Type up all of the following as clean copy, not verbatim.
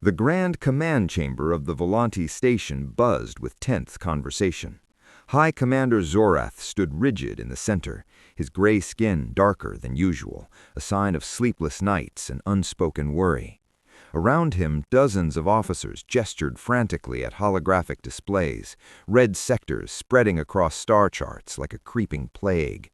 The grand command chamber of the Volante station buzzed with tense conversation. High Commander Zorath stood rigid in the center, his gray skin darker than usual, a sign of sleepless nights and unspoken worry. Around him, dozens of officers gestured frantically at holographic displays, red sectors spreading across star charts like a creeping plague.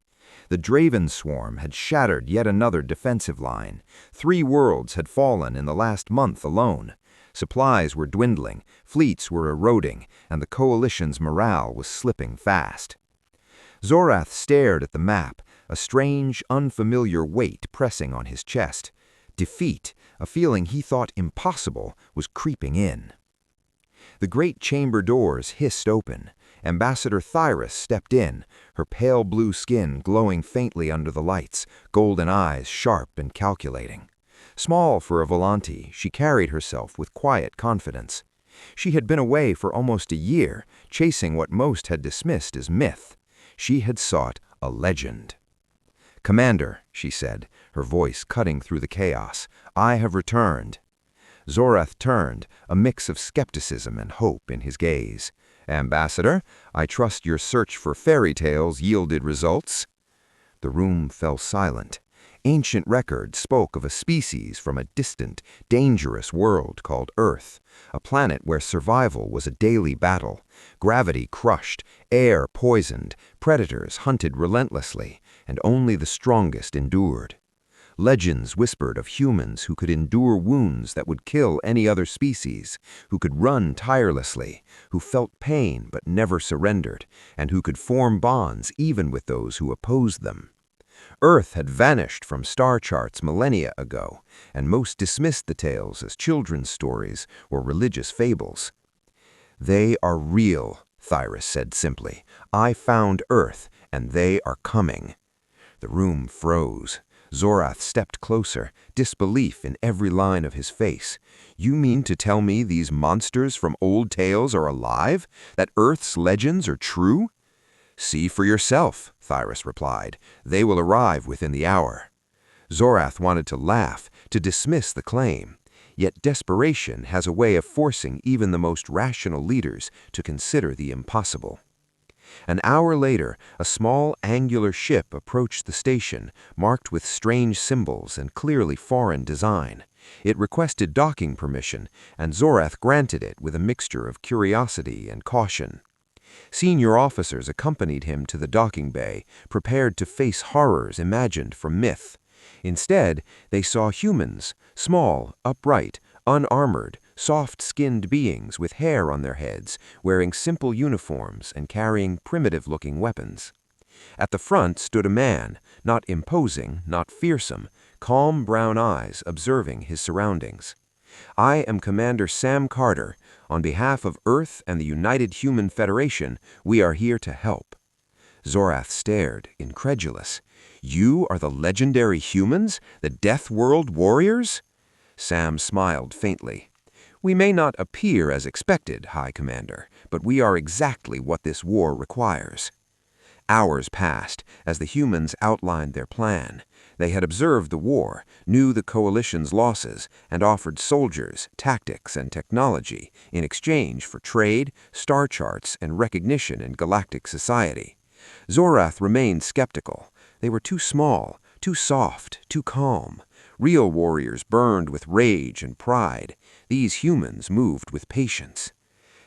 The Draven swarm had shattered yet another defensive line. 3 worlds had fallen in the last month alone. Supplies were dwindling, fleets were eroding, and the coalition's morale was slipping fast. Zorath stared at the map, a strange, unfamiliar weight pressing on his chest. Defeat, a feeling he thought impossible, was creeping in. The great chamber doors hissed open. Ambassador Thyrus stepped in, her pale blue skin glowing faintly under the lights, golden eyes sharp and calculating. Small for a Volante, she carried herself with quiet confidence. She had been away for almost a year, chasing what most had dismissed as myth. She had sought a legend. "Commander," she said, her voice cutting through the chaos, "I have returned." Zorath turned, a mix of skepticism and hope in his gaze. "Ambassador, I trust your search for fairy tales yielded results?" The room fell silent. Ancient records spoke of a species from a distant, dangerous world called Earth, a planet where survival was a daily battle, gravity crushed, air poisoned, predators hunted relentlessly, and only the strongest endured. Legends whispered of humans who could endure wounds that would kill any other species, who could run tirelessly, who felt pain but never surrendered, and who could form bonds even with those who opposed them. Earth had vanished from star charts millennia ago, and most dismissed the tales as children's stories or religious fables. "They are real," Thyrus said simply. "I found Earth, and they are coming." The room froze. Zorath stepped closer, disbelief in every line of his face. "You mean to tell me these monsters from old tales are alive? That Earth's legends are true?" "See for yourself," Thyrus replied. "They will arrive within the hour." Zorath wanted to laugh, to dismiss the claim. Yet desperation has a way of forcing even the most rational leaders to consider the impossible. An hour later, a small angular ship approached the station, marked with strange symbols and clearly foreign design. It requested docking permission, and Zorath granted it with a mixture of curiosity and caution. Senior officers accompanied him to the docking bay, prepared to face horrors imagined from myth. Instead, they saw humans, small, upright, unarmored, soft-skinned beings with hair on their heads, wearing simple uniforms and carrying primitive-looking weapons. At the front stood a man, not imposing, not fearsome, calm brown eyes observing his surroundings. "I am Commander Sam Carter. On behalf of Earth and the United Human Federation, we are here to help." Zorath stared, incredulous. "You are the legendary humans? The Death World warriors?" Sam smiled faintly. "We may not appear as expected, High Commander, but we are exactly what this war requires." Hours passed as the humans outlined their plan. They had observed the war, knew the coalition's losses, and offered soldiers, tactics, and technology in exchange for trade, star charts, and recognition in galactic society. Zorath remained skeptical. They were too small, too soft, too calm. Real warriors burned with rage and pride. These humans moved with patience.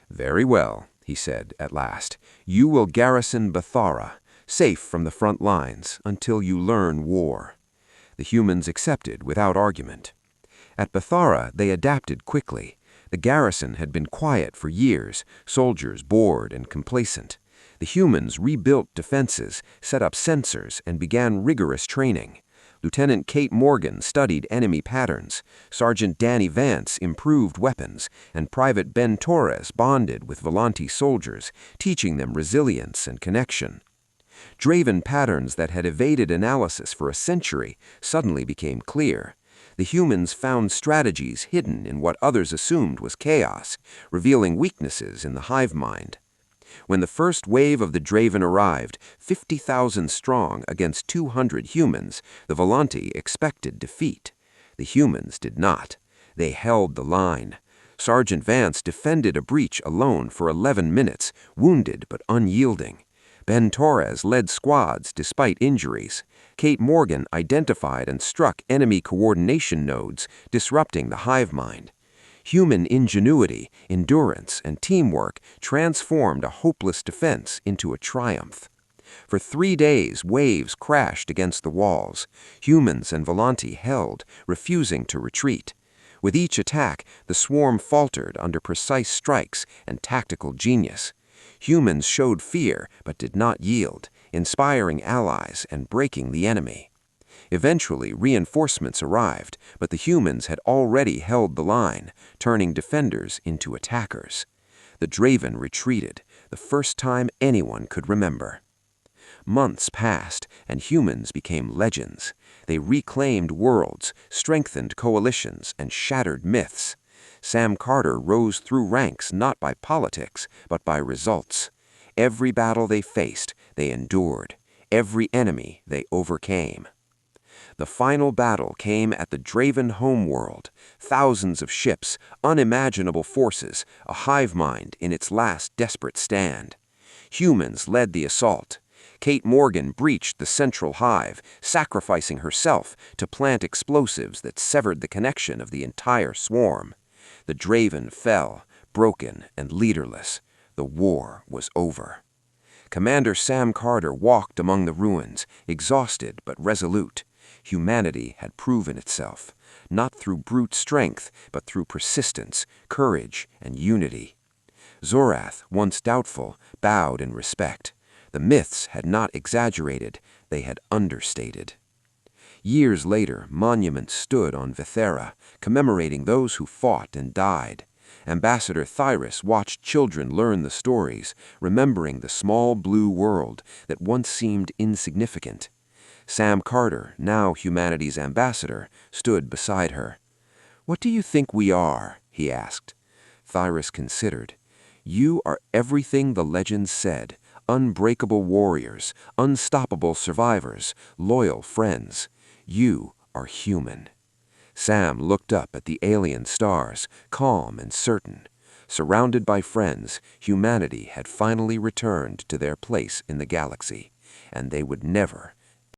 "Very well," he said at last. "You will garrison Bathara, safe from the front lines, until you learn war." The humans accepted without argument. At Bathara, they adapted quickly. The garrison had been quiet for years, soldiers bored and complacent. The humans rebuilt defenses, set up sensors, and began rigorous training. Lieutenant Kate Morgan studied enemy patterns, Sergeant Danny Vance improved weapons, and Private Ben Torres bonded with Volante soldiers, teaching them resilience and connection. Draven patterns that had evaded analysis for a century suddenly became clear. The humans found strategies hidden in what others assumed was chaos, revealing weaknesses in the hive mind. When the first wave of the Draven arrived, 50,000 strong against 200 humans, the Volante expected defeat. The humans did not. They held the line. Sergeant Vance defended a breach alone for 11 minutes, wounded but unyielding. Ben Torres led squads despite injuries. Kate Morgan identified and struck enemy coordination nodes, disrupting the hive mind. Human ingenuity, endurance, and teamwork transformed a hopeless defense into a triumph. For 3 days, waves crashed against the walls. Humans and Volante held, refusing to retreat. With each attack, the swarm faltered under precise strikes and tactical genius. Humans showed fear but did not yield, inspiring allies and breaking the enemy. Eventually, reinforcements arrived, but the humans had already held the line, turning defenders into attackers. The Draven retreated, the first time anyone could remember. Months passed, and humans became legends. They reclaimed worlds, strengthened coalitions, and shattered myths. Sam Carter rose through ranks not by politics, but by results. Every battle they faced, they endured. Every enemy they overcame. The final battle came at the Draven homeworld. Thousands of ships, unimaginable forces, a hive mind in its last desperate stand. Humans led the assault. Kate Morgan breached the central hive, sacrificing herself to plant explosives that severed the connection of the entire swarm. The Draven fell, broken and leaderless. The war was over. Commander Sam Carter walked among the ruins, exhausted but resolute. Humanity had proven itself, not through brute strength, but through persistence, courage, and unity. Zorath, once doubtful, bowed in respect. The myths had not exaggerated, they had understated. Years later, monuments stood on Vithera, commemorating those who fought and died. Ambassador Thyrus watched children learn the stories, remembering the small blue world that once seemed insignificant. Sam Carter, now humanity's ambassador, stood beside her. "What do you think we are?" he asked. Thyrus considered. "You are everything the legends said. Unbreakable warriors, unstoppable survivors, loyal friends. You are human." Sam looked up at the alien stars, calm and certain. Surrounded by friends, humanity had finally returned to their place in the galaxy, and they would never,